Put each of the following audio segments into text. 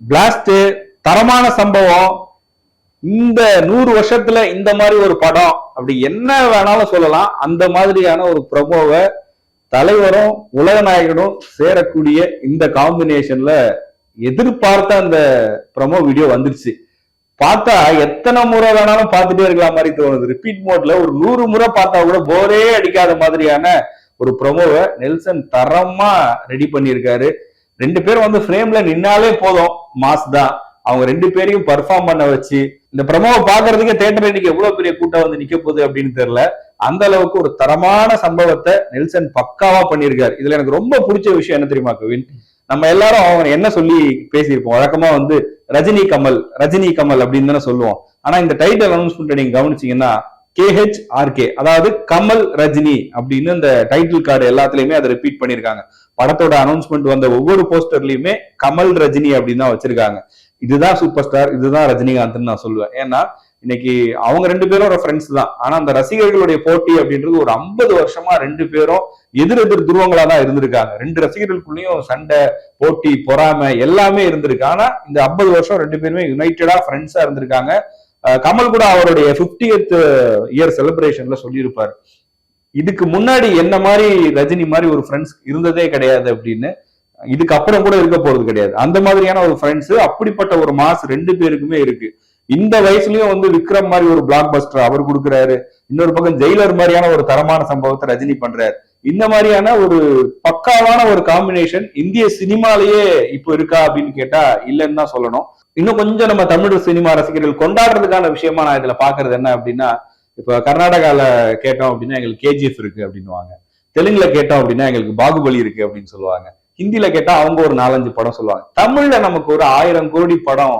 Blast தரமான சம்பவம். இந்த 100 வருஷத்துல இந்த மாதிரி ஒரு படம் அப்படி என்ன வேணாலும் சொல்லலாம். அந்த மாதிரியான ஒரு ப்ரமோவை தலைவரும் உலக நாயகனும் சேரக்கூடிய இந்த காம்பினேஷன்ல எதிர்பார்த்த அந்த ப்ரமோ வீடியோ வந்துருச்சு. பார்த்தா எத்தனை முறை வேணாலும் பார்த்துட்டே இருக்கலாம் மாதிரி தோணுது. ரிப்பீட் மோட்ல ஒரு 100 முறை பார்த்தா கூட போரே அடிக்காத மாதிரியான ஒரு ப்ரமோவை நெல்சன் தரமா ரெடி பண்ணியிருக்காரு. 2 பேரும் வந்து ஃப்ரேம்ல நின்னாலே போதும், மாஸ் தான். அவங்க 2 பேரையும் பர்ஃபார்ம் பண்ண வச்சு இந்த ப்ரமோவை பாக்குறதுக்கு தியேட்டர் இன்னைக்கு எவ்வளவு பெரிய கூட்டம் வந்து நிக்க போகுது அப்படின்னு தெரியல. அந்த அளவுக்கு ஒரு தரமான சம்பவத்தை நெல்சன் பக்காவா பண்ணியிருக்காரு. இதுல எனக்கு ரொம்ப பிடிச்ச விஷயம் என்ன தெரியுமா கவின்? நம்ம எல்லாரும் அவங்க என்ன சொல்லி பேசியிருப்போம், வழக்கமா வந்து ரஜினி கமல் ரஜினி கமல் அப்படின்னு தானே சொல்லுவோம். ஆனா இந்த டைட்டில் அனௌன்ஸ்மெண்ட் நீங்க கவனிச்சீங்கன்னா KHRK, அதாவது கமல் ரஜினி அப்படின்னு இந்த டைட்டில் கார்டு எல்லாத்துலயுமே அதை ரிப்பீட் பண்ணிருக்காங்க. படத்தோட அனௌன்ஸ்மெண்ட் வந்த ஒவ்வொரு போஸ்டர்லயுமே கமல் ரஜினி அப்படின்னு தான் வச்சிருக்காங்க. இதுதான் சூப்பர் ஸ்டார், இதுதான் ரஜினிகாந்த் நான் சொல்லுவேன். ஏன்னா இன்னைக்கு அவங்க 2 பேரும் ஒரு ஃப்ரெண்ட்ஸ் தான். ஆனா அந்த ரசிகர்களுடைய போட்டி அப்படின்றது ஒரு 50 வருஷமா 2 பேரும் எதிர் துருவங்களா தான் இருந்திருக்காங்க. 2 ரசிகர்களுக்குள்ளயும் சண்டை, போட்டி, பொறாமை எல்லாமே இருந்திருக்கு. ஆனா இந்த 50 வருஷம் 2 பேருமே யுனைடெடா ஃப்ரெண்ட்ஸா இருந்திருக்காங்க. கமல் கூட அவருடைய 50th இயர் செலிப்ரேஷன்ல சொல்லியிருப்பாரு, இதுக்கு முன்னாடி என்ன மாதிரி ரஜினி மாதிரி ஒரு ஃப்ரெண்ட்ஸ் இருந்ததே கிடையாது அப்படின்னு. இதுக்கு அப்புறம் கூட இருக்க போறது கிடையாது. அந்த மாதிரியான ஒரு ஃப்ரெண்ட்ஸ், அப்படிப்பட்ட ஒரு மாஸ் 2 பேருக்குமே இருக்கு. இந்த வயசுலயும் வந்து விக்ரம் மாதிரி ஒரு பிளாக் பஸ்டர் அவர் கொடுக்குறாரு. இன்னொரு பக்கம் ஜெயிலர் மாதிரியான ஒரு தரமான சம்பவத்தை ரஜினி பண்றாரு. இந்த மாதிரியான ஒரு பக்காவான ஒரு காம்பினேஷன் இந்திய சினிமாலேயே இப்போ இருக்கா அப்படின்னு கேட்டா இல்லைன்னு தான் சொல்லணும். இன்னும் கொஞ்சம் நம்ம தமிழ் சினிமா ரசிகர்கள் கொண்டாடுறதுக்கான விஷயமா நான் இதுல பாக்குறது என்ன அப்படின்னா, இப்ப கர்நாடகால கேட்டோம் அப்படின்னா எங்களுக்கு KGF இருக்கு அப்படின்னுவாங்க, தெலுங்குல கேட்டோம் அப்படின்னா எங்களுக்கு பாகுபலி இருக்கு அப்படின்னு சொல்லுவாங்க, ஹிந்தில கேட்டா அவங்க ஒரு 4-5 படம் சொல்லுவாங்க. தமிழ்ல நமக்கு ஒரு 1000 கோடி படம்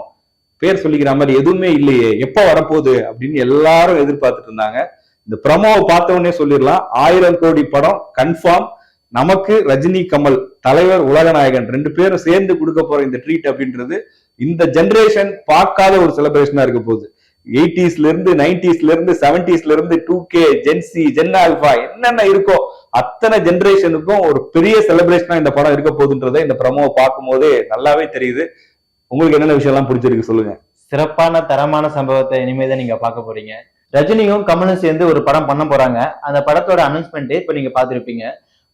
பேர் சொல்லிக்கிற மாதிரி எதுவுமே இல்லையே, எப்ப வரப்போகுது அப்படின்னு எல்லாரும் எதிர்பார்த்துட்டு இருந்தாங்க. இந்த ப்ரமோவை பார்த்தவொடனே சொல்லிடலாம், 1000 கோடி படம் கன்ஃபார்ம். நமக்கு ரஜினி கமல் தலைவர் உலகநாயகன் 2 பேரும் சேர்ந்து கொடுக்க போற இந்த ட்ரீட் அப்படின்றது இந்த ஜெனரேஷன் பார்க்காத ஒரு செலிப்ரேஷனா இருக்க போகுது. 80ஸ்ல இருந்து 90ஸ்ல இருந்து 70ஸ்ல இருந்து 2K, ஜென்சி, ஜென் ஆல்பா என்னென்ன இருக்கோ அத்தனை ஜெனரேஷனுக்கும் ஒரு பெரிய செலிப்ரேஷனா இந்த படம் இருக்க போகுதுன்றதை இந்த ப்ரமோவை பார்க்கும் போதே நல்லாவே தெரியுது. உங்களுக்கு என்னென்ன விஷயம் எல்லாம் பிடிச்சிருக்கு சொல்லுங்க. சிறப்பான தரமான சம்பவத்தை இனிமேதான் நீங்க பார்க்க போறீங்க. ரஜினியும் கமலும் சேர்ந்து ஒரு படம் பண்ண போறாங்க. அந்த படத்தோட அனௌன்ஸ்மெண்ட் இப்ப நீங்க பாத்திருப்பீங்க.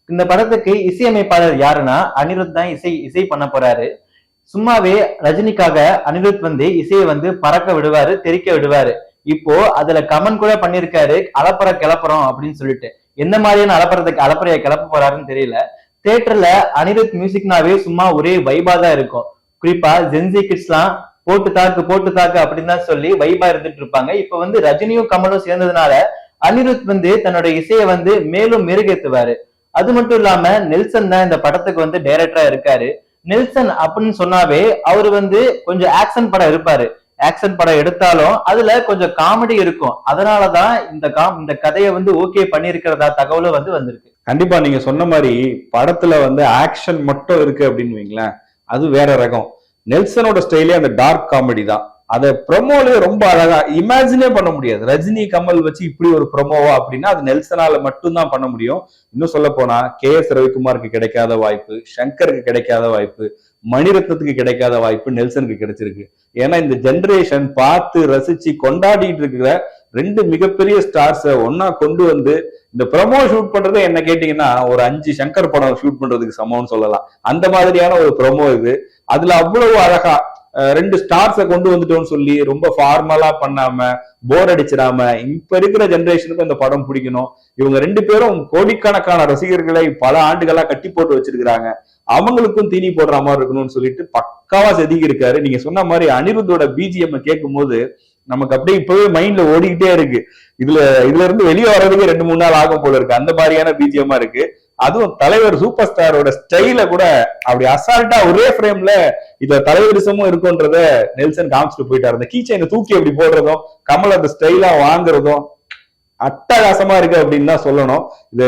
இந்த படத்துக்கு இசையமைப்பாளர் யாருன்னா அனிருத் தான் இசை பண்ண போறாரு. சும்மாவே ரஜினிக்காக அனிருத் வந்து இசையை வந்து பறக்க விடுவாரு, தெரிக்க விடுவாரு. இப்போ அதுல கமன் கூட பண்ணிருக்காரு, அலப்பற கிளப்புறோம் அப்படின்னு சொல்லிட்டு. எந்த மாதிரியான அலப்பறையை கிளப்ப போறாருன்னு தெரியல. தியேட்டர்ல அனிருத் மியூசிக்னாவே சும்மா ஒரே வைபா தான் இருக்கும். குறிப்பா ஜென்சி கிட்ஸ்லாம் போட்டு தாக்கு அப்படின்னு தான் சொல்லி வைபா இருந்துட்டு இருப்பாங்க. இப்ப வந்து ரஜினியும் கமலும் சேர்ந்ததுனால அனிருத் வந்து தன்னோட இசையை வந்து மேலும் மெருகேத்துவாரு. அது மட்டும் இல்லாம நெல்சன் தான் இந்த படத்துக்கு வந்து டைரக்டரா இருக்காரு. நெல்சன் அப்படின்னு சொன்னாவே அவரு வந்து கொஞ்சம் ஆக்ஷன் படம் இருப்பாரு. ஆக்ஷன் படம் எடுத்தாலும் அதுல கொஞ்சம் காமெடி இருக்கும். அதனாலதான் இந்த கதையை வந்து ஓகே பண்ணிருக்கிறதா தகவலும் வந்து வந்திருக்கு. கண்டிப்பா நீங்க சொன்ன மாதிரி படத்துல வந்து ஆக்ஷன் மட்டும் இருக்கு அப்படின்னு வைங்களேன், அது வேற ரகம். நெல்சனோட ஸ்டைலே அந்த டார்க் காமெடி தான். அதை ப்ரொமோலயே ரொம்ப அழகா இமேஜினே பண்ண முடியாது. ரஜினி கமல் வச்சு இப்படி ஒரு ப்ரொமோவா அப்படின்னா அது நெல்சனால மட்டும்தான் பண்ண முடியும். இன்னும் சொல்ல போனா KS ரவிக்குமாருக்கு கிடைக்காத வாய்ப்பு, சங்கருக்கு கிடைக்காத வாய்ப்பு, மணிரத்னத்துக்கு கிடைக்காத வாய்ப்பு நெல்சனுக்கு கிடைச்சிருக்கு. ஏன்னா இந்த ஜெனரேஷன் பார்த்து ரசிச்சு கொண்டாடிட்டு இருக்கிற 2 மிகப்பெரிய ஸ்டார்ஸை ஒன்னா கொண்டு வந்து இந்த ப்ரொமோ ஷூட் பண்றதை என்ன கேட்டீங்கன்னா ஒரு 5 சங்கர் படம் ஷூட் பண்றதுக்கு சமம்னு சொல்லலாம். அந்த மாதிரியான ஒரு ப்ரொமோ இது. அதுல அவ்வளவு அழகா 2 ஸ்டார்ஸை கொண்டு வந்துட்டோம்னு சொல்லி ரொம்ப ஃபார்மலா பண்ணாம போர் அடிச்சிடாம இப்ப இருக்கிற ஜெனரேஷனுக்கு இந்த படம் பிடிக்கணும். இவங்க 2 பேரும் கோடிக்கணக்கான ரசிகர்களை பல ஆண்டுகளா கட்டி போட்டு வச்சிருக்கிறாங்க, அவங்களுக்கும் தீனி போடுற மாதிரி இருக்கணும்னு சொல்லிட்டு பக்காவா செதுக்கி இருக்காரு. நீங்க சொன்ன மாதிரி அனிருத்தோட BGM கேட்கும் போது நமக்கு அப்படியே இப்பவே மைண்ட்ல ஓடிக்கிட்டே இருக்கு. இதுல இருந்து வெளியே வர்றதுக்கு 2-3 நாள் ஆகும் போல இருக்கு. அந்த மாதிரியான BGM இருக்கு. அதுவும் தலைவர் சூப்பர் ஸ்டாரோட ஸ்டைல கூட அப்படி அசால்ட்டா ஒரே ஃப்ரேம்ல இதுல தலைவரிசமும் இருக்குன்றத நெல்சன் காமிச்சிட்டு போயிட்டாரு. அந்த கீச்சைனை தூக்கி அப்படி போடுறதும் கமல் அந்த ஸ்டைலா வாங்குறதும் அட்டகாசமா இருக்கு அப்படின்னு தான் சொல்லணும்.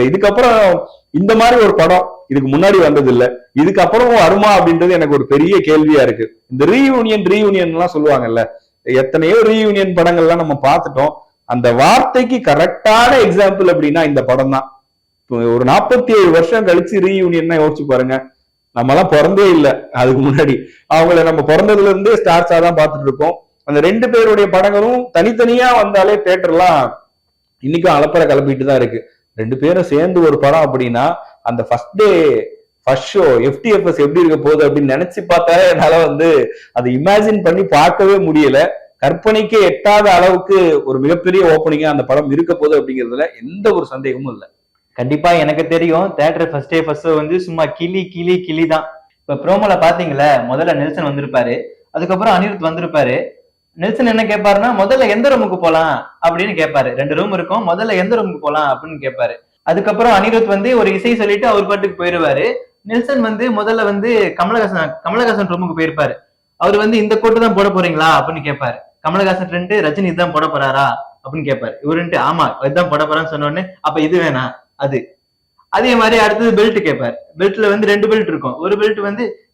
இதுக்கப்புறம் இந்த மாதிரி ஒரு படம் இதுக்கு முன்னாடி வந்தது இல்ல, இதுக்கப்புறம் வருமா அப்படின்றது எனக்கு ஒரு பெரிய கேள்வியா இருக்கு. இந்த ரீயூனியன் எல்லாம் சொல்லுவாங்கல்ல, எத்தனையோ ரீயூனியன் படங்கள்லாம் நம்ம பார்த்துட்டோம். அந்த வார்த்தைக்கு கரெக்டான எக்ஸாம்பிள் அப்படின்னா இந்த படம் தான். ஒரு 47 வருஷம் கழிச்சு ரீயூனியன் யோசிச்சு பாருங்க. நம்ம எல்லாம் பிறந்தே இல்லை அதுக்கு முன்னாடி. அவங்கள நம்ம பிறந்ததுல இருந்தே ஸ்டார்ஸா தான் பார்த்துட்டு இருக்கோம். அந்த 2 பேருடைய படங்களும் தனித்தனியா வந்தாலே தியேட்டர்லாம் இன்னைக்கும் அலப்பற கிளப்பிட்டு தான் இருக்கு. 2 பேரும் சேர்ந்து ஒரு படம் அப்படின்னா அந்த first day first show FDFS எப்படி இருக்க போகுது அப்படின்னு நினைச்சு பார்த்தாலே என்னால அதை இமேஜின் பண்ணி பார்க்கவே முடியல. கற்பனைக்கு எட்டாத அளவுக்கு ஒரு மிகப்பெரிய ஓப்பனிங்கா அந்த படம் இருக்க போகுது அப்படிங்கிறதுல எந்த ஒரு சந்தேகமும் இல்லை. கண்டிப்பா எனக்கு தெரியும் தியேட்டர் ஃபர்ஸ்ட் டே ஃபர்ஸ்ட் சும்மா கிளி தான். இப்ப ப்ரோமோல பாத்தீங்களா, முதல்ல நெல்சன் வந்திருப்பாரு, அதுக்கப்புறம் அனிருத் வந்திருப்பாரு. நெல்சன் என்ன கேட்பாருன்னா, முதல்ல எந்த ரூமுக்கு போலாம் அப்படின்னு கேட்பாரு. 2 ரூம் இருக்கும், முதல்ல எந்த ரூமுக்கு போலாம் அப்படின்னு கேட்பாரு. அதுக்கப்புறம் அனிருத் ஒரு இசை சொல்லிட்டு அவர் பாட்டுக்கு போயிருவாரு. நெல்சன் முதல்ல கமலஹாசன் ரூமுக்கு போயிருப்பாரு. அவர் இந்த கோட்டு தான் போட போறீங்களா அப்படின்னு கேட்பாரு. கமலஹாசன் 2 ரஜினி இதுதான் போட போறாரா அப்படின்னு கேட்பாரு. இவருன்ட்டு ஆமா இதுதான் போட போறான்னு சொன்ன உடனே அப்ப இது வேணா அது. அதே மாதிரி அடுத்தது பெல்ட் கேட்பாரு. பெல்ட்ல 2 பெல்ட் இருக்கும். ஒரு பெல்ட்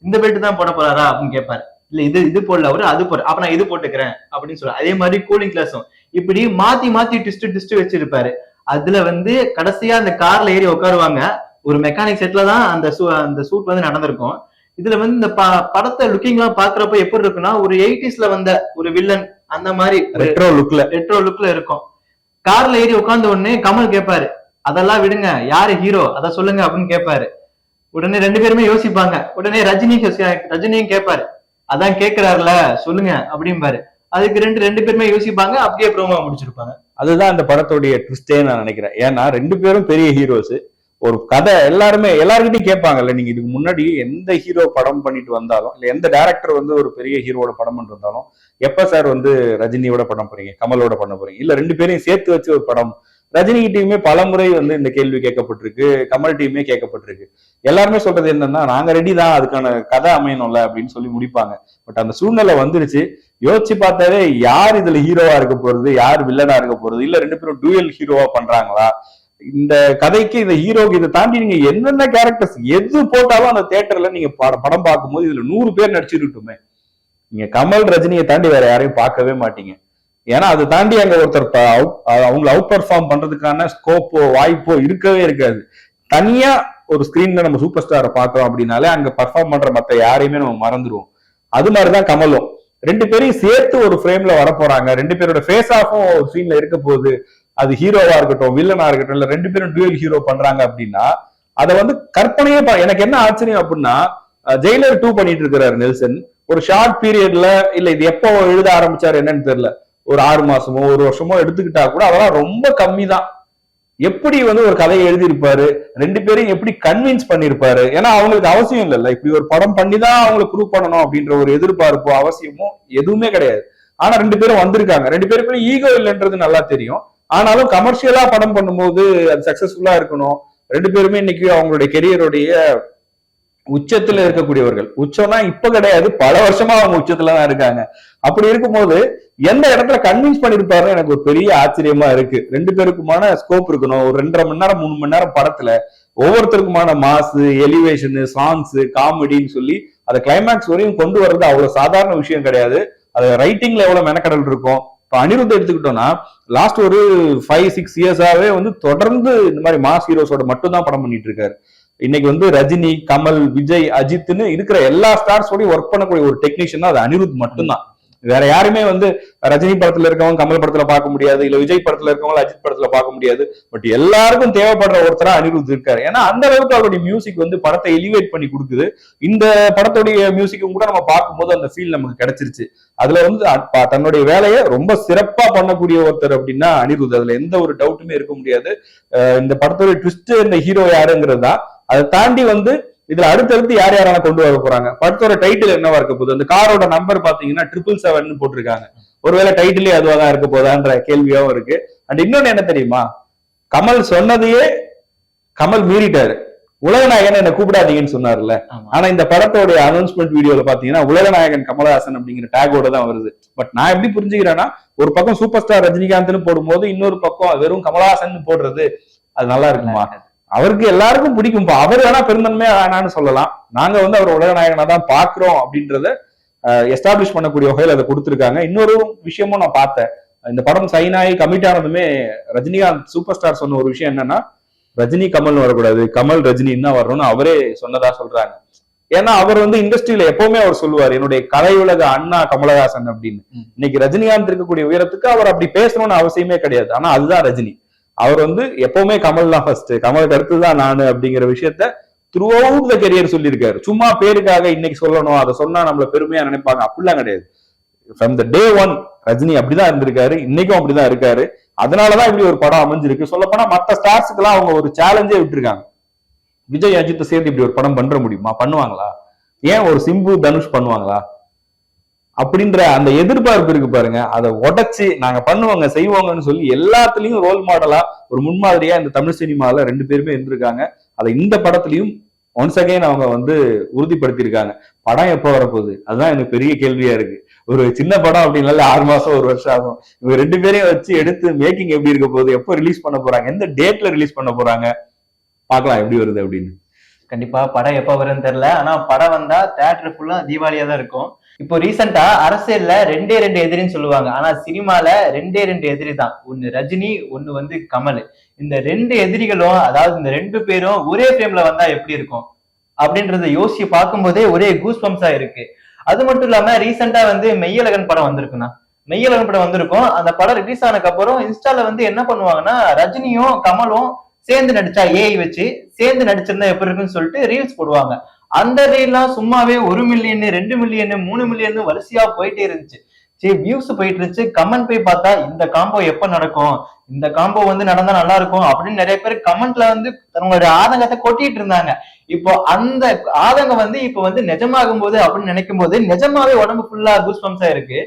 இந்த பெல்ட் தான் போட போறாரா அப்படின்னு கேட்பாரு. இல்ல இது போடல அவரு, அது போட, அப்ப நான் இது போட்டுக்கிறேன் அப்படின்னு சொல்ல. அதே மாதிரி கூலிங் கிளாஸும் இப்படி மாத்தி ட்விஸ்ட் வச்சிருப்பாரு. அதுல கடைசியா அந்த கார்ல ஏறி உட்காருவாங்க. ஒரு மெக்கானிக் செட்ல தான் அந்த சூட் நடந்திருக்கும். இதுல இந்த படத்தை லுக்கிங் எல்லாம் பாக்குறப்ப எப்படி இருக்குன்னா, ஒரு 80s வந்த ஒரு வில்லன் அந்த மாதிரி ரெட்ரோ லுக்ல இருக்கும். கார்ல ஏறி உட்கார்ந்த உடனே கமல் கேட்பாரு, அதெல்லாம் விடுங்க, யாரு ஹீரோ அத சொல்லுங்க அப்படின்னு கேட்பாரு. உடனே 2 பேருமே யோசிப்பாங்க. உடனே ரஜினியும் கேட்பாரு, அதான் கேட்கிறாருல சொல்லுங்க அப்படிம்பாரு. அதுக்கு ரெண்டு பேருமே யோசிப்பாங்க. அப்படியே ப்ரோமோ முடிச்சிருப்பாங்க. அதுதான் அந்த படத்துடைய ட்விஸ்டே நான் நினைக்கிறேன். ஏன்னா 2 பேரும் பெரிய ஹீரோஸ். ஒரு கதை எல்லாருக்கிட்டையும் கேட்பாங்கல்ல, நீங்க இதுக்கு முன்னாடி எந்த ஹீரோ படம் பண்ணிட்டு வந்தாலும், இல்ல எந்த டைரக்டர் ஒரு பெரிய ஹீரோட படம் பண்ணிட்டு வந்தாலும், எப்ப சார் ரஜினியோட படம் போறீங்க, கமலோட பண்ண போறீங்க, இல்ல 2 பேரையும் சேர்த்து வச்சு ஒரு படம். ரஜினி டீமே பல முறை இந்த கேள்வி கேட்கப்பட்டிருக்கு, கமல் டீமே கேட்கப்பட்டிருக்கு. எல்லாருமே சொல்றது என்னன்னா, நாங்க ரெடி தான், அதுக்கான கதை அமையணும்ல அப்படின்னு சொல்லி முடிப்பாங்க. பட் அந்த சூழ்நிலை வந்துருச்சு. யோசிச்சு பார்த்தாலே யார் இதுல ஹீரோவா இருக்க போறது, யார் வில்லனா இருக்க போறது, இல்ல 2 பேரும் டூயல் ஹீரோவா பண்றாங்களா, இந்த கதைக்கு இந்த ஹீரோக்கு இதை தாண்டி நீங்க என்னென்ன கேரக்டர்ஸ் எது போட்டாலும் அந்த தியேட்டர்ல நீங்க படம் பார்க்கும்போது இதுல 100 பேர் நடிச்சிருக்கட்டுமே, நீங்க கமல் ரஜினியை தாண்டி வேற யாரையும் பார்க்கவே மாட்டீங்க. ஏன்னா அதை தாண்டி அங்க ஒருத்தர் அவங்களை அவுட் பர்ஃபார்ம் பண்றதுக்கான ஸ்கோப்போ வாய்ப்போ இருக்கவே இருக்காது. தனியா ஒரு ஸ்கிரீன்ல நம்ம சூப்பர் ஸ்டாரை பாக்குறோம் அப்படின்னாலே அங்க பர்ஃபார்ம் பண்ற மத்த யாரையுமே நம்ம மறந்துடுவோம். அது மாதிரிதான் கமலும். 2 பேரையும் சேர்த்து ஒரு ஃப்ரேம்ல வர போறாங்க. 2 பேரோட ஃபேஸ் ஆஃபும் ஒரு சீன்ல இருக்க போகுது. அது ஹீரோவா இருக்கட்டும், வில்லனா இருக்கட்டும், இல்ல 2 பேரும் டூயல் ஹீரோ பண்றாங்க அப்படின்னா அதை கற்பனையே எனக்கு என்ன ஆச்சரியம் அப்படின்னா, ஜெயிலர் 2 பண்ணிட்டு இருக்கிறாரு நெல்சன். ஒரு ஷார்ட் பீரியட்ல, இல்ல இது எப்போ எழுத ஆரம்பிச்சாரு என்னன்னு தெரியல, ஒரு 6 மாசமோ 1 வருஷமோ எடுத்துக்கிட்டா கூட அதெல்லாம் ரொம்ப கம்மி தான். எப்படி ஒரு கதையை எழுதியிருப்பாரு, 2 பேரையும் எப்படி கன்வின்ஸ் பண்ணிருப்பாரு. ஏன்னா அவங்களுக்கு அவசியம் இல்லைல்ல, இப்படி ஒரு படம் பண்ணிதான் அவங்களை ப்ரூவ் பண்ணணும் அப்படின்ற ஒரு எதிர்பார்ப்போ அவசியமோ எதுவுமே கிடையாது. ஆனா 2 பேரும் வந்திருக்காங்க. 2 பேருக்குமே ஈகோ இல்லைன்றது நல்லா தெரியும். ஆனாலும் கமர்ஷியலா படம் பண்ணும்போது அது சக்சஸ்ஃபுல்லா இருக்கணும். 2 பேருமே இன்னைக்கு அவங்களுடைய கெரியருடைய உச்சத்துல இருக்கக்கூடியவர்கள். உச்சம்னா இப்ப கிடையாது, பல வருஷமா அவங்க உச்சத்துலதான் இருக்காங்க. அப்படி இருக்கும்போது எந்த இடத்துல கன்வின்ஸ் பண்ணிருப்பாரு எனக்கு ஒரு பெரிய ஆச்சரியமா இருக்கு. 2 பேருக்குமான ஸ்கோப் இருக்கணும். ஒரு 2.5 மணி நேரம் 3 மணி நேரம் படத்துல ஒவ்வொருத்தருக்குமான மாசு, எலிவேஷன், சாங்ஸ், காமெடின்னு சொல்லி அதை கிளைமேக்ஸ் வரையும் கொண்டு வர்றது அவ்வளவு சாதாரண விஷயம் கிடையாது. அது ரைட்டிங்ல எவ்வளவு மெனக்கடல் இருக்கும். இப்ப அனிருத் எடுத்துக்கிட்டோம்னா லாஸ்ட் ஒரு 5-6 இயர்ஸாவே தொடர்ந்து இந்த மாதிரி மாஸ் ஹீரோஸோட மட்டும் தான் படம் பண்ணிட்டு இருக்காரு. இன்னைக்கு ரஜினி, கமல், விஜய், அஜித்னு இருக்கிற எல்லா ஸ்டார்ஸோடய ஒர்க் பண்ணக்கூடிய ஒரு டெக்னீஷியன் அது அனிருத் மட்டும்தான். வேற யாருமே ரஜினி படத்துல இருக்கவங்க கமல் படத்துல பார்க்க முடியாது, இல்ல விஜய் படத்துல இருக்கவங்க அஜித் படத்துல பார்க்க முடியாது. பட் எல்லாருக்கும் தேவைப்படுற ஒருத்தரா அனிருத் இருக்காரு. ஏன்னா அந்த அளவுக்கு அவருடைய மியூசிக் படத்தை எலிவேட் பண்ணி கொடுக்குது. இந்த படத்துடைய மியூசிக்கும் கூட நம்ம பார்க்கும்போது அந்த ஃபீல் நமக்கு கிடைச்சிருச்சு. அதுல தன்னுடைய வேலையை ரொம்ப சிறப்பா பண்ணக்கூடிய ஒருத்தர் அப்படின்னா அனிருத். அதுல எந்த ஒரு டவுட்டுமே இருக்க முடியாது. இந்த படத்துடைய ட்விஸ்ட் இந்த ஹீரோ யாருங்கிறது தான். அதை தாண்டி இதுல அடுத்தடுத்து யார் யாரால கொண்டு வர போறாங்க. படத்தோட டைட்டில் என்னவா இருக்க போகுது, அந்த காரோட நம்பர் பாத்தீங்கன்னா 777 போட்டிருக்காங்க. ஒருவேளை டைட்டிலே அதுவாதான் இருக்க போதான்ற கேள்வியாவும் இருக்கு. அண்ட் இன்னொன்னு என்ன தெரியுமா, கமல் சொன்னதையே கமல் மீறிட்டாரு. உலகநாயகன் என்ன கூப்பிடாதீங்கன்னு சொன்னார்ல. ஆனா இந்த படத்தோட அனௌன்ஸ்மெண்ட் வீடியோல பாத்தீங்கன்னா உலகநாயகன் கமலஹாசன் அப்படிங்கிற டேகோட தான் வருது. பட் நான் எப்படி புரிஞ்சுக்கிறேன்னா, ஒரு பக்கம் சூப்பர் ஸ்டார் ரஜினிகாந்த்னு போடும்போது இன்னொரு பக்கம் வெறும் கமலஹாசன் போடுறது அது நல்லா இருக்குமா? அவருக்கு எல்லாருக்கும் பிடிக்கும். அவர் வேணா பெருந்தன்மையா வேணான்னு சொல்லலாம். நாங்க அவர் உலகநாயகனா தான் பாக்குறோம் அப்படின்றத எஸ்டாப்ளிஷ் பண்ணக்கூடிய வகையில் அதை கொடுத்துருக்காங்க. இன்னொரு விஷயமும் நான் பார்த்தேன். இந்த படம் சைன் ஆகி கமிட் ஆனதுமே ரஜினிகாந்த் சூப்பர் ஸ்டார் சொன்ன ஒரு விஷயம் என்னன்னா, ரஜினி கமல் வரக்கூடாது, கமல் ரஜினின்னு தான் வரணும்னு அவரே சொன்னதா சொல்றாங்க. ஏன்னா அவர் வந்து இண்டஸ்ட்ரியில எப்பவுமே அவர் சொல்லுவார் என்னுடைய கலையுலக அண்ணா கமலஹாசன் அப்படின்னு. இன்னைக்கு ரஜினிகாந்த் இருக்கக்கூடிய உயரத்துக்கு அவர் அப்படி பேசணும்னு அவசியமே கிடையாது. ஆனா அதுதான் ரஜினி. அவர் வந்து எப்பவுமே கமல் தான் ஃபர்ஸ்ட், கமலுக்கு அடுத்து தான் நானு அப்படிங்கிற விஷயத்த த்ரூ அவுட் த கெரியர் சொல்லியிருக்காரு. சும்மா பேருக்காக இன்னைக்கு சொல்லணும், அதை சொன்னா நம்மள பெருமையா நினைப்பாங்க அப்படிலாம் கிடையாது. From the day one Rajini அப்படிதான் இருந்திருக்காரு, இன்னைக்கும் அப்படிதான் இருக்காரு. அதனாலதான் இப்படி ஒரு படம் அமைஞ்சிருக்கு. சொல்ல போனா மத்த ஸ்டார்ஸ்க்கு எல்லாம் அவங்க ஒரு சேலஞ்சே விட்டுருக்காங்க. விஜய் அஜித் சேர்ந்து இப்படி ஒரு படம் பண்ற முடியுமா? பண்ணுவாங்களா? ஏன் ஒரு சிம்பு தனுஷ் பண்ணுவாங்களா? அப்படின்ற அந்த எதிர்பார்ப்பு இருக்கு பாருங்க, அதை உடைச்சு நாங்க பண்ணுவோங்க செய்வோங்கன்னு சொல்லி எல்லாத்துலயும் ரோல் மாடலா ஒரு முன்மாதிரியா இந்த தமிழ் சினிமால 2 பேருமே இருந்திருக்காங்க. அதை இந்த படத்துலயும் ஒன்ஸ் அகைன் அவங்க வந்து உறுதிப்படுத்தியிருக்காங்க. படம் எப்போ வரப்போகுது அதுதான் எனக்கு பெரிய கேள்வியா இருக்கு. ஒரு சின்ன படம் அப்படின்னால 6 மாசம் 1 வருஷம் ஆகும். இவங்க 2 பேரையும் வச்சு எடுத்து மேக்கிங் எப்படி இருக்க போகுது, எப்போ ரிலீஸ் பண்ண போறாங்க, எந்த டேட்ல ரிலீஸ் பண்ண போறாங்க, பார்க்கலாம் எப்படி வருது அப்படின்னு. கண்டிப்பா படம் எப்ப வரும்னு தெரியல. ஆனா படம் வந்தா தியேட்டர் ஃபுல்லா தீபாவளியா தான் இருக்கும். இப்போ ரீசெண்டா அரசியல்ல 2 எதிரின்னு சொல்லுவாங்க. ஆனா சினிமால 2 எதிரி தான். ஒன்னு ரஜினி, ஒன்னு வந்து கமல். இந்த 2 எதிரிகளும், அதாவது இந்த 2 பேரும் ஒரே ஃப்ரேம்ல வந்தா எப்படி இருக்கும் அப்படின்றத யோசிச்சு பார்க்கும்போதே ஒரே கூஸ் பம்ப்ஸா இருக்கு. அது மட்டும் இல்லாம ரீசெண்டா வந்து மெய்யழகன் படம் வந்திருக்குண்ணா. மெய்யழகன் படம் வந்திருக்கும். அந்த படம் ரிலீஸ் ஆனதுக்கு அப்புறம் இன்ஸ்டால வந்து என்ன பண்ணுவாங்கன்னா, ரஜினியும் கமலும் சேர்ந்து நடிச்சா ஏஐ வச்சு சேர்ந்து நடிச்சிருந்தா எப்படி இருக்குன்னு சொல்லிட்டு ரீல்ஸ் போடுவாங்க. அந்த ரீல்லாம் சும்மாவே 1 மில்லியன் 2 மில்லியன் 3 மில்லியன் வரிசையா போயிட்டே இருந்துச்சு. சரி வியூஸ் போயிட்டு இருந்துச்சு. கமெண்ட் போய் பார்த்தா இந்த காம்போ எப்ப நடக்கும், இந்த காம்போ வந்து நடந்தா நல்லா இருக்கும் அப்படின்னு நிறைய பேர் கமெண்ட்ல வந்து தங்களுடைய ஆதங்கத்தை கொட்டிட்டு இருந்தாங்க. இப்போ அந்த ஆதங்கம் வந்து இப்போ வந்து நிஜமாகும் போது அப்படின்னு நினைக்கும் போது நிஜமாவே உடம்பு ஃபுல்லா கூஸ் பம்ப்ஸா இருக்கு.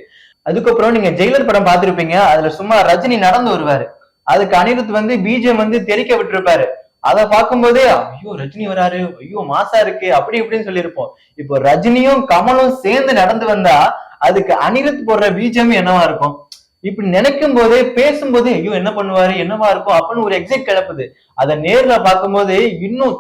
அதுக்கப்புறம் நீங்க ஜெயிலர் படம் பார்த்திருப்பீங்க. அதுல சும்மா ரஜினி நடந்து வருவாரு, அதுக்கு அனிருத் வந்து பிஜிஎம் வந்து தெரிக்க விட்டுருப்பாரு. அதை பார்க்கும்போதே ஐயோ ரஜினி வராரு, ஐயோ மாசா இருக்கு அப்படி இப்படின்னு சொல்லியிருப்போம். இப்போ ரஜினியும் கமலும் சேர்ந்து நடந்து வந்தா அதுக்கு அனிருத் போடுற பிஜிஎம் என்னவா இருக்கும்? இப்படி நினைக்கும் போதே பேசும்போது ஐயோ என்ன பண்ணுவாரு என்னவா இருக்கும் அப்படின்னு ஒரு எக்ஸைட் கிளப்புது. அதை நேர்ல பார்க்கும்போது இன்னும்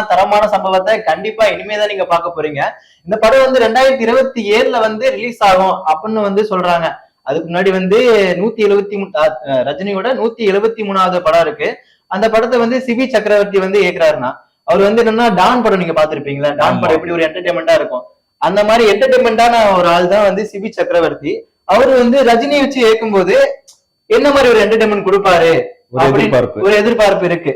தரமான சம்பவத்தை கண்டிப்பா இனிமேதான் நீங்க பார்க்க போறீங்க. இந்த படம் வந்து 2027 வந்து ரிலீஸ் ஆகும் அப்படின்னு வந்து சொல்றாங்க. அதுக்கு முன்னாடி வந்து 173 ரஜினியோட 173வது படம் இருக்கு. அந்த படத்தை வந்து சிபி சக்கரவர்த்தி வந்து இயக்குறாருன்னா, அவர் வந்து என்னன்னா டான் படம் நீங்க பாத்திருப்பீங்களா? டான் படம் எப்படி ஒரு என்டர்டைன்மெண்டா இருக்கும், அந்த மாதிரி என்டர்டைன்மெண்டான ஒரு ஆள் தான் வந்து சிபி சக்கரவர்த்தி. அவர் வந்து ரஜினியை வச்சு இயக்கும் போது என்ன மாதிரி ஒரு என்டர்டைன்மெண்ட் கொடுப்பாரு ஒரு எதிர்பார்ப்பு இருக்கு.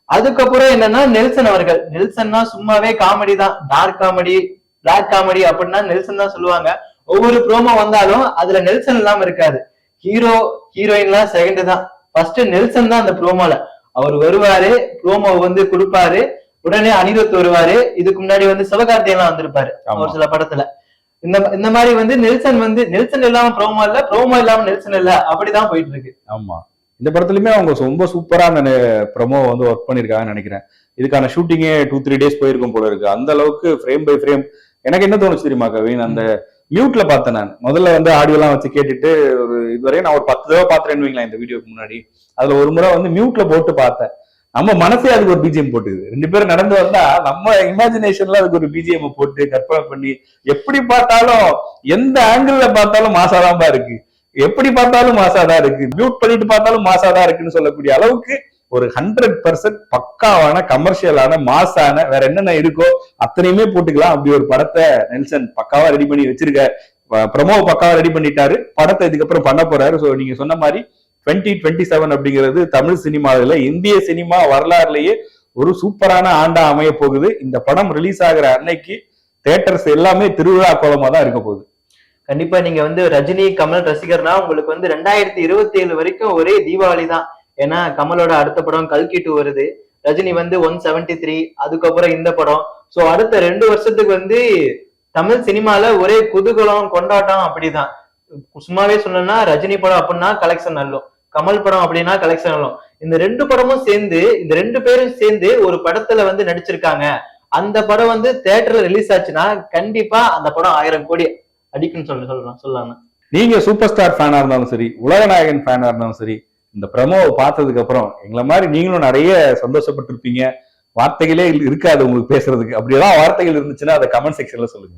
அதுக்கப்புறம் என்னன்னா நெல்சன் அவர்கள், நெல்சன்னா சும்மாவே காமெடி தான், டார்க் காமெடி பிளாக் காமெடி அப்படின்னா நெல்சன் தான் சொல்லுவாங்க. ஒவ்வொரு ப்ரோமோ வந்தாலும் அதுல நெல்சன் இல்லாம இருக்காது. ஹீரோ ஹீரோயின்லாம் செகண்ட் தான், ஃபர்ஸ்ட் நெல்சன் தான் அந்த ப்ரோமோல. அவர் வருவாரு, ப்ரோமோ வந்து கொடுப்பாரு, உடனே அனிருத் வருவாரு. இதுக்கு முன்னாடி வந்து சிவகார்த்தியெல்லாம் வந்திருப்பாரு ஒரு சில படத்துல. இந்த மாதிரி வந்து நெல்சன் இல்லாம ப்ரோமோ இல்ல, ப்ரோமோ இல்லாம நெல்சன் இல்ல, அப்படிதான் போயிட்டு இருக்கு. ஆமா, இந்த படத்துலயுமே அவங்க ரொம்ப சூப்பரா அந்த ப்ரோமோ வந்து ஒர்க் பண்ணிருக்காங்கன்னு நினைக்கிறேன். இதுக்கான ஷூட்டிங்கே 2-3 டேஸ் போயிருக்கும் போல இருக்கு. அந்த அளவுக்கு ஃப்ரேம் பை ஃப்ரேம். எனக்கு என்ன தோணுச்சு தெரியுமா கவின், அந்த மியூட்ல பார்த்தேன் நான். முதல்ல வந்து ஆடியோ எல்லாம் வச்சு கேட்டுட்டு ஒரு இதுவரையும் நான் ஒரு 10 தடவை பாத்துறேன்னு வைங்களேன் இந்த வீடியோக்கு முன்னாடி. அதுல ஒரு முறை வந்து மியூட்ல போட்டு பார்த்தேன். நம்ம மனசே அதுக்கு ஒரு பிஜிஎம் போட்டுது. 2 பேரும் நடந்து வந்தா நம்ம இமேஜினேஷன்ல அதுக்கு ஒரு பிஜிஎம் போட்டு கற்பனை பண்ணி எப்படி பார்த்தாலும் எந்த ஆங்கிள் பார்த்தாலும் மாசாதான் இருக்கு, எப்படி பார்த்தாலும் மாசாதான் இருக்கு, மியூட் பண்ணிட்டு பார்த்தாலும் மாசாதான் இருக்குன்னு சொல்லக்கூடிய அளவுக்கு ஒரு 100% பக்காவான கமர்ஷியலான மாசான வேற என்னென்ன இருக்கோ அத்தனையுமே போட்டுக்கலாம். அப்படி ஒரு படத்தை நெல்சன் பக்காவா ரெடி பண்ணி வச்சிருக்க. ப்ரமோ பக்காவா ரெடி பண்ணிட்டாரு, படத்தை இதுக்கப்புறம் பண்ண போறாரு. ஸோ நீங்க சொன்ன மாதிரி 2027 அப்படிங்கிறது தமிழ் சினிமாவில இந்திய சினிமா வரலாறுலயே ஒரு சூப்பரான ஆண்டா அமைய போகுது. இந்த படம் ரிலீஸ் ஆகிற அன்னைக்கு தியேட்டர்ஸ் எல்லாமே திருவிழா கோலமா தான் இருக்க போகுது. கண்டிப்பா நீங்க வந்து ரஜினி கமல் ரசிகர்னா உங்களுக்கு வந்து 2027 வரைக்கும் ஒரே தீபாவளி தான். ஏன்னா கமலோட அடுத்த படம் கல்கி 2 வருது, ரஜினி வந்து 173, அதுக்கப்புறம் இந்த படம். சோ அடுத்த 2 வருஷத்துக்கு வந்து தமிழ் சினிமால ஒரே குதூகலம் கொண்டாட்டம் அப்படிதான். சும்மாவே சொன்னா ரஜினி படம் அப்படின்னா கலெக்ஷன் நல்லும், கமல் படம் அப்படின்னா கலெக்ஷன் நல்லும். இந்த 2 படமும் சேர்ந்து, இந்த 2 பேரும் சேர்ந்து ஒரு படத்துல வந்து நடிச்சிருக்காங்க. அந்த படம் வந்து தியேட்டர்ல ரிலீஸ் ஆச்சுன்னா கண்டிப்பா அந்த படம் 1000 கோடி அடிக்குன்னு சொல்லலாம். நீங்க சூப்பர் ஸ்டார் ஃபேனா இருந்தாலும் சரி, உலகநாயகன் ஃபேனா இருந்தாலும் சரி, இந்த ப்ரமோவை பார்த்ததுக்கு அப்புறம் எங்களை மாதிரி நீங்களும் நிறைய சந்தோஷப்பட்டிருப்பீங்க. வார்த்தைகளே இருக்காது உங்களுக்கு பேசுறதுக்கு. அப்படியெல்லாம் வார்த்தைகள் இருந்துச்சுன்னா அதை கமெண்ட் செக்ஷன்ல சொல்லுங்க.